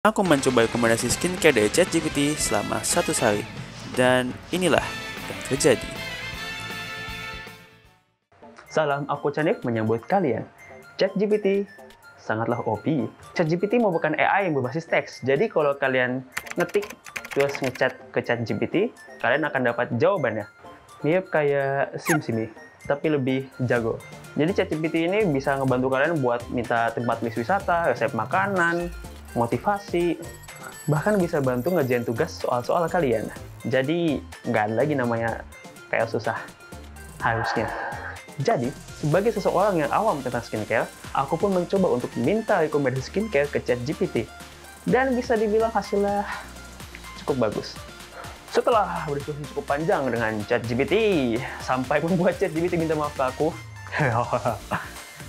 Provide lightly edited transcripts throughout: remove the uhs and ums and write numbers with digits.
Aku mencoba rekomendasi skincare dari ChatGPT selama 1 hari, dan inilah yang terjadi. Salam, aku Canik menyambut kalian. ChatGPT sangatlah OP. ChatGPT merupakan AI yang berbasis teks. Jadi kalau kalian ngetik terus ngechat ke ChatGPT, kalian akan dapat jawabannya. Mirip kayak SimSimi, tapi lebih jago. Jadi ChatGPT ini bisa ngebantu kalian buat minta tempat list wisata, resep makanan, motivasi, bahkan bisa bantu ngerjain tugas soal-soal kalian. Jadi nggak ada lagi namanya kayak susah, harusnya. Jadi, sebagai seseorang yang awam tentang skincare, aku pun mencoba untuk minta rekomendasi skincare ke ChatGPT. Dan bisa dibilang hasilnya cukup bagus. Setelah berdiskusi cukup panjang dengan ChatGPT, sampai membuat ChatGPT minta maaf ke aku,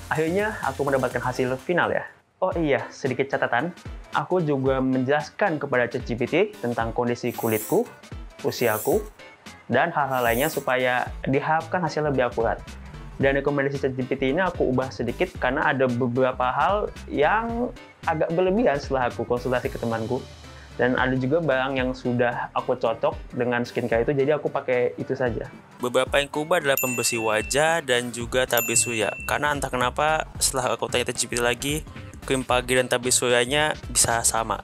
akhirnya aku mendapatkan hasil final ya. Oh iya, sedikit catatan, aku juga menjelaskan kepada ChatGPT tentang kondisi kulitku, usiaku, dan hal-hal lainnya supaya diharapkan hasil lebih akurat. Dan rekomendasi ChatGPT ini aku ubah sedikit karena ada beberapa hal yang agak berlebihan setelah aku konsultasi ke temanku. Dan ada juga barang yang sudah aku cocok dengan skincare itu, jadi aku pakai itu saja. Beberapa yang kubah adalah pembersih wajah dan juga tabir surya. Karena entah kenapa setelah aku tanya ChatGPT lagi, krim pagi dan tabir suryanya bisa sama.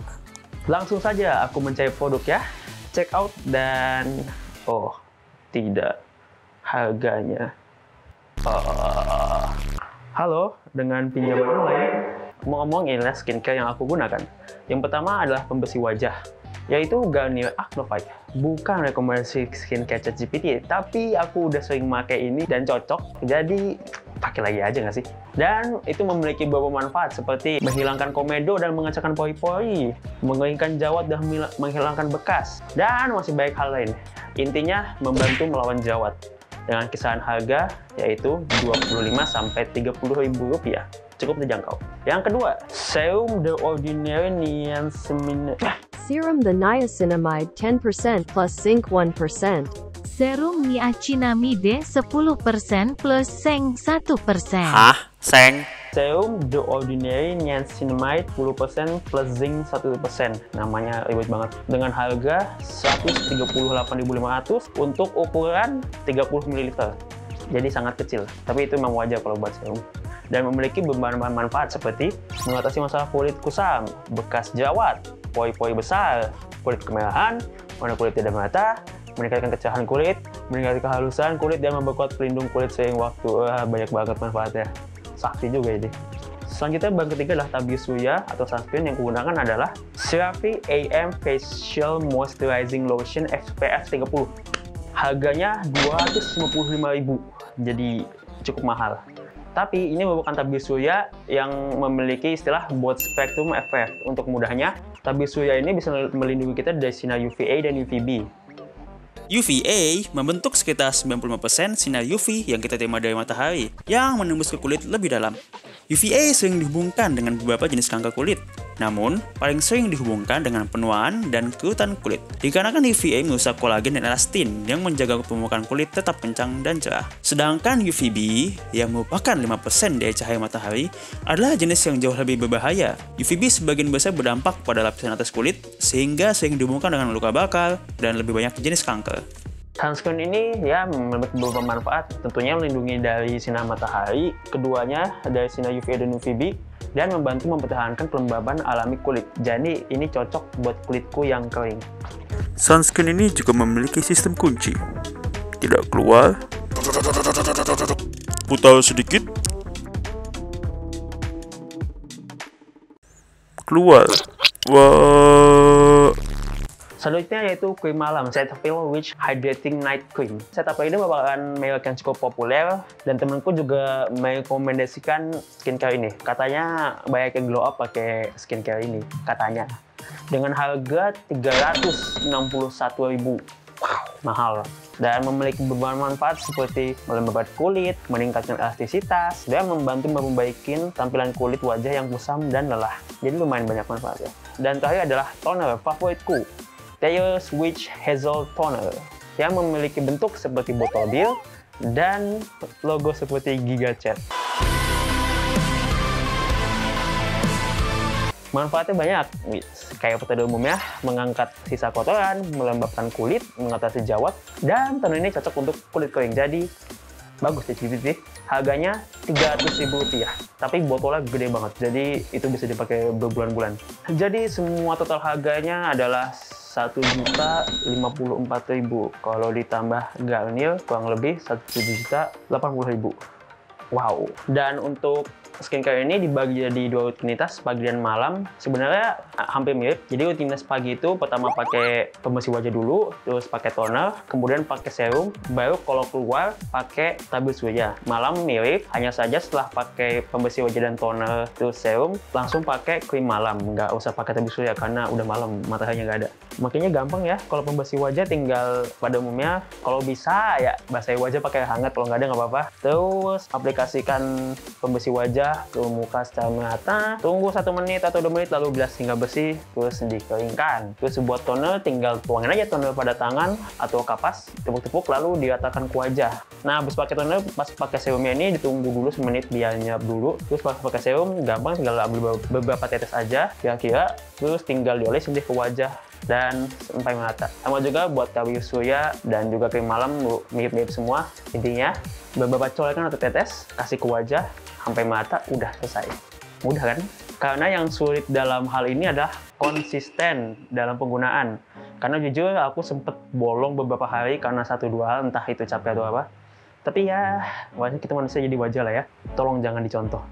Langsung saja aku mencari produk ya, check out dan oh tidak, harganya. Halo, dengan pinjaman online, ngomong inilah skincare yang aku gunakan. Yang pertama adalah pembersih wajah, yaitu Garnier Acne Fight. Bukan rekomendasi skincare ChatGPT, tapi aku udah sering pakai ini dan cocok, jadi pakai lagi aja nggak sih? Dan itu memiliki beberapa manfaat seperti menghilangkan komedo dan mengecilkan pori-pori, mengeringkan jerawat dan menghilangkan bekas, dan masih banyak hal lain. Intinya membantu melawan jerawat. Dengan kisaran harga yaitu 25–30 ribu rupiah. Cukup terjangkau. Yang kedua, Serum The Ordinary Niacinamide. Serum The Niacinamide 10% plus zinc 1%. Serum niacinamide 10% plus zinc 1%. Hah? Seng? Serum The Ordinary Niacinamide 10% plus zinc 1%. Namanya ribet banget. Dengan harga 138.500 untuk ukuran 30 ml. Jadi sangat kecil. Tapi itu memang wajar kalau buat serum. Dan memiliki beberapa manfaat seperti mengatasi masalah kulit kusam, bekas jerawat, pori-pori besar, kulit kemerahan, warna kulit tidak merata, meningkatkan kecerahan kulit, meningkatkan kehalusan kulit, dan memperkuat pelindung kulit seiring waktu. Banyak banget manfaatnya. Sakti juga ini. Selanjutnya bahan ketiga adalah tabir surya atau sunscreen yang kugunakan adalah CeraVe AM Facial Moisturizing Lotion SPF 30. Harganya 255.000, jadi cukup mahal. Tapi ini merupakan tabir surya yang memiliki istilah broad spectrum effect. Untuk mudahnya, tabir surya ini bisa melindungi kita dari sinar UVA dan UVB. UVA membentuk sekitar 95% sinar UV yang kita terima dari matahari yang menembus ke kulit lebih dalam. UVA sering dihubungkan dengan beberapa jenis kanker kulit, namun paling sering dihubungkan dengan penuaan dan kerutan kulit. Dikarenakan UVA merusak kolagen dan elastin yang menjaga pembukaan kulit tetap kencang dan cerah. Sedangkan UVB yang merupakan 5% dari cahaya matahari adalah jenis yang jauh lebih berbahaya. UVB sebagian besar berdampak pada lapisan atas kulit sehingga sering dihubungkan dengan luka bakar dan lebih banyak jenis kanker. Sunscreen ini ya memiliki beberapa manfaat, tentunya melindungi dari sinar matahari, keduanya dari sinar UVA dan UVB, dan membantu mempertahankan kelembaban alami kulit. Jadi ini cocok buat kulitku yang kering. Sunscreen ini juga memiliki sistem kunci. Tidak keluar. Putar sedikit. Keluar. Wah. Selanjutnya yaitu krim malam, Cetaphil Rich Hydrating Night Cream. Cetaphil ini merupakan merek yang cukup populer dan temanku juga merekomendasikan skincare ini. Katanya banyak yang glow up pakai skincare ini, katanya. Dengan harga 361.000. Wow, mahal. Dan memiliki beberapa manfaat seperti melembabkan kulit, meningkatkan elastisitas, dan membantu memperbaiki tampilan kulit wajah yang kusam dan lelah. Jadi lumayan banyak manfaatnya. Dan terakhir adalah toner favoritku, Thayer's Witch Hazel Toner, yang memiliki bentuk seperti botol bir dan logo seperti Giga Chat. Manfaatnya banyak, kayak pada umumnya mengangkat sisa kotoran, melembabkan kulit, mengatasi jerawat, dan toner ini cocok untuk kulit kering. Jadi bagus ChatGPT. Harganya Rp300.000, tapi botolnya gede banget, jadi itu bisa dipakai berbulan-bulan. Jadi semua total harganya adalah Rp1.054.000. Kalau ditambah Garnier kurang lebih Rp1.080.000. Wow. Dan untuk skincare ini dibagi jadi 2 rutinitas, pagi dan malam. Sebenarnya hampir mirip. Jadi rutinitas pagi itu pertama pakai pembersih wajah dulu, terus pakai toner, kemudian pakai serum, baru kalau keluar pakai tabir surya. Malam mirip, hanya saja setelah pakai pembersih wajah dan toner terus serum, langsung pakai krim malam. Nggak usah pakai tabir surya karena udah malam, mataharinya nggak ada. Makanya gampang ya, kalau pembersih wajah tinggal pada umumnya, kalau bisa ya basahi wajah pakai hangat, kalau nggak ada nggak apa-apa. Terus aplikasikan pembersih wajah ke muka secara merata, tunggu 1 menit atau 2 menit lalu bilas hingga bersih, terus dikeringkan. Terus buat toner tinggal tuangin aja toner pada tangan atau kapas, tepuk-tepuk lalu diratakan ke wajah. Nah, habis pakai toner, pas pakai serumnya ini ditunggu dulu semenit biar nyerap dulu. Terus pas pakai serum gampang, tinggal ambil beberapa tetes aja kira-kira, terus tinggal dioles ke wajah dan sampai merata. Sama juga buat tabir surya dan juga krim malam mirip-mirip semua. Intinya beberapa colekan atau tetes, kasih ke wajah sampai merata, udah selesai. Mudah kan? Karena yang sulit dalam hal ini adalah konsisten dalam penggunaan. Karena jujur aku sempet bolong beberapa hari karena 1-2 hal, entah itu capek atau apa. Tapi ya, wajar kita manusia jadi wajar lah ya. Tolong jangan dicontoh.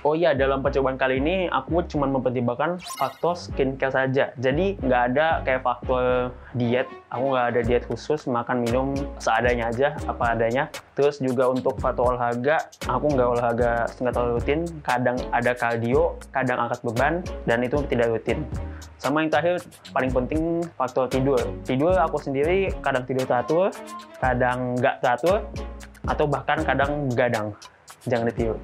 Oh iya, dalam percobaan kali ini aku cuma mempertimbangkan faktor skincare saja. Jadi nggak ada kayak faktor diet. Aku nggak ada diet khusus, makan minum seadanya aja, apa adanya. Terus juga untuk faktor olahraga, aku nggak terlalu rutin. Kadang ada kardio, kadang angkat beban, dan itu tidak rutin. Sama yang terakhir, paling penting faktor tidur. Tidur aku sendiri kadang tidur teratur, kadang nggak teratur, atau bahkan kadang begadang. Jangan ditiru.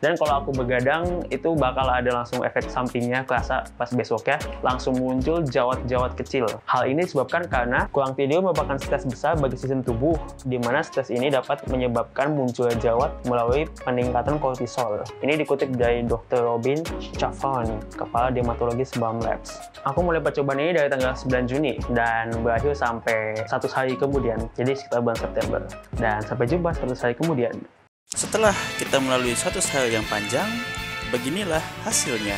Dan kalau aku begadang, itu bakal ada langsung efek sampingnya, kerasa pas besoknya langsung muncul jerawat-jerawat kecil. Hal ini disebabkan karena kurang tidur merupakan stres besar bagi sistem tubuh, di mana stres ini dapat menyebabkan munculnya jerawat melalui peningkatan kortisol. Ini dikutip dari Dr. Robin Chavon, Kepala Dermatologi Balm Labs. Aku mulai percobaan ini dari tanggal 9 Juni dan berakhir sampai 100 hari kemudian, jadi sekitar bulan September. Dan sampai jumpa 100 hari kemudian. Setelah kita melalui 100 hari yang panjang, beginilah hasilnya.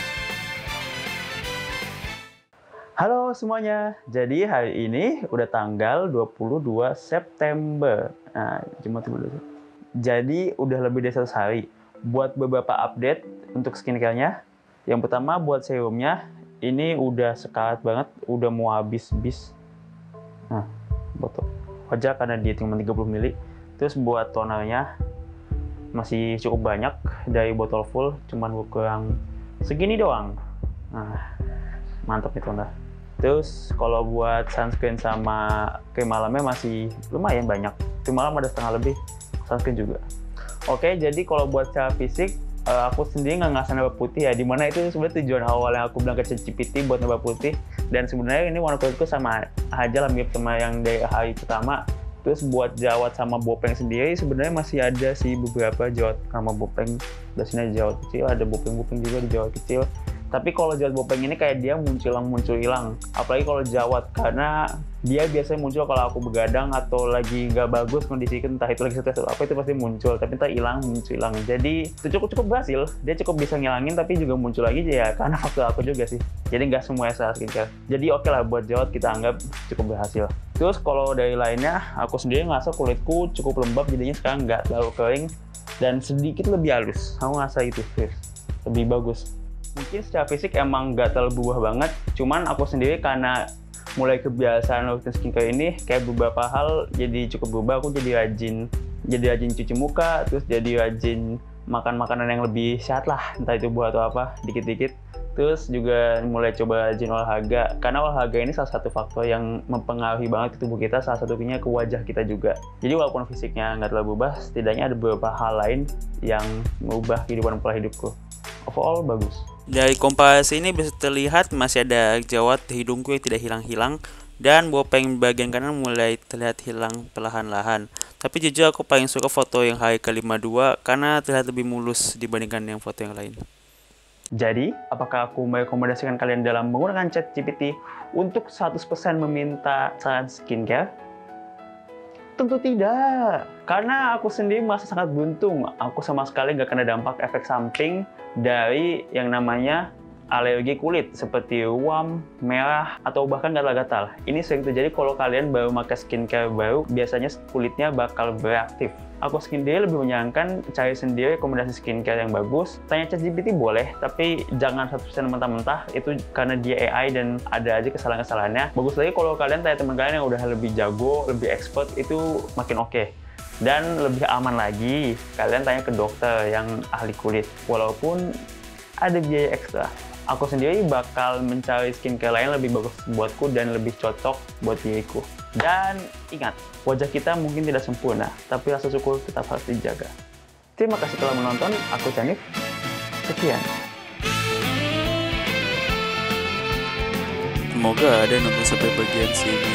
Halo semuanya, jadi hari ini udah tanggal 22 September. Nah, Jumat dulu. Jadi udah lebih dari 100 hari. Buat beberapa update untuk skincare-nya. Yang pertama buat serumnya, ini udah sekarat banget, udah mau habis-habis. Nah, botol wajah karena dia cuma 30 ml. Terus buat tonernya masih cukup banyak, dari botol full cuman kurang segini doang. Nah, mantap nih toner. Terus kalau buat sunscreen sama krim malamnya masih lumayan banyak. Krim malam ada setengah lebih, sunscreen juga. Oke, jadi kalau buat secara fisik, aku sendiri nggak ngasih nambah putih ya, dimana itu sebenarnya tujuan awal yang aku bilang ke ChatGPT buat nambah putih. Dan sebenarnya ini warna kulitku sama aja lah, mirip sama yang dari hari pertama. Terus buat jerawat sama bopeng sendiri sebenarnya masih ada sih beberapa jerawat sama bopeng. Di sini ada jerawat kecil, ada bopeng-bopeng juga di jerawat kecil. Tapi kalau jerawat bopeng ini kayak dia muncul hilang. Apalagi kalau jerawat, karena dia biasanya muncul kalau aku begadang atau lagi nggak bagus kondisiku, entah itu lagi stres atau apa, itu pasti muncul. Tapi entah muncul hilang. Jadi itu cukup berhasil. Dia cukup bisa ngilangin tapi juga muncul lagi ya karena faktor aku juga sih. Jadi nggak semua salah skincare. Jadi oke lah buat jerawat kita anggap cukup berhasil. Terus kalau dari lainnya, aku sendiri ngerasa kulitku cukup lembab, jadinya sekarang nggak terlalu kering dan sedikit lebih halus. Aku ngerasa itu lebih bagus. Mungkin secara fisik emang nggak terlalu berubah banget, cuman aku sendiri karena mulai kebiasaan rutin skincare ini, kayak beberapa hal jadi cukup berubah. Aku jadi rajin cuci muka, terus jadi rajin makan makanan yang lebih sehat lah, entah itu buah atau apa, dikit-dikit. Terus juga mulai coba rajin olahraga, karena olahraga ini salah satu faktor yang mempengaruhi banget ke tubuh kita, salah satunya ke wajah kita juga. Jadi walaupun fisiknya nggak terlalu berubah, setidaknya ada beberapa hal lain yang mengubah kehidupan pola hidupku. Overall bagus. Dari komparasi ini bisa terlihat masih ada jerawat di hidungku yang tidak hilang-hilang, dan bopeng bagian kanan mulai terlihat hilang perlahan-lahan. Tapi jujur aku paling suka foto yang hari ke-52 karena terlihat lebih mulus dibandingkan yang foto yang lain. Jadi, apakah aku merekomendasikan kalian dalam menggunakan ChatGPT untuk 100% meminta saran skincare? Tentu tidak, karena aku sendiri merasa sangat beruntung. Aku sama sekali nggak kena dampak efek samping dari yang namanya alergi kulit seperti ruam, merah, atau bahkan gatal-gatal. Ini sering terjadi kalau kalian baru pakai skincare baru, biasanya kulitnya bakal bereaktif. Aku sendiri lebih menyarankan cari sendiri rekomendasi skincare yang bagus. Tanya ChatGPT boleh, tapi jangan 100% mentah-mentah, itu karena dia AI dan ada aja kesalahan-kesalahannya. Bagus lagi kalau kalian tanya teman kalian yang udah lebih jago, lebih expert, itu makin oke. Dan lebih aman lagi, kalian tanya ke dokter yang ahli kulit, walaupun ada biaya ekstra. Aku sendiri bakal mencari skincare lain lebih bagus buatku dan lebih cocok buat diriku. Dan ingat, wajah kita mungkin tidak sempurna, tapi rasa syukur tetap harus dijaga. Terima kasih telah menonton, aku Canif. Sekian. Semoga ada yang nonton sampai bagian sini.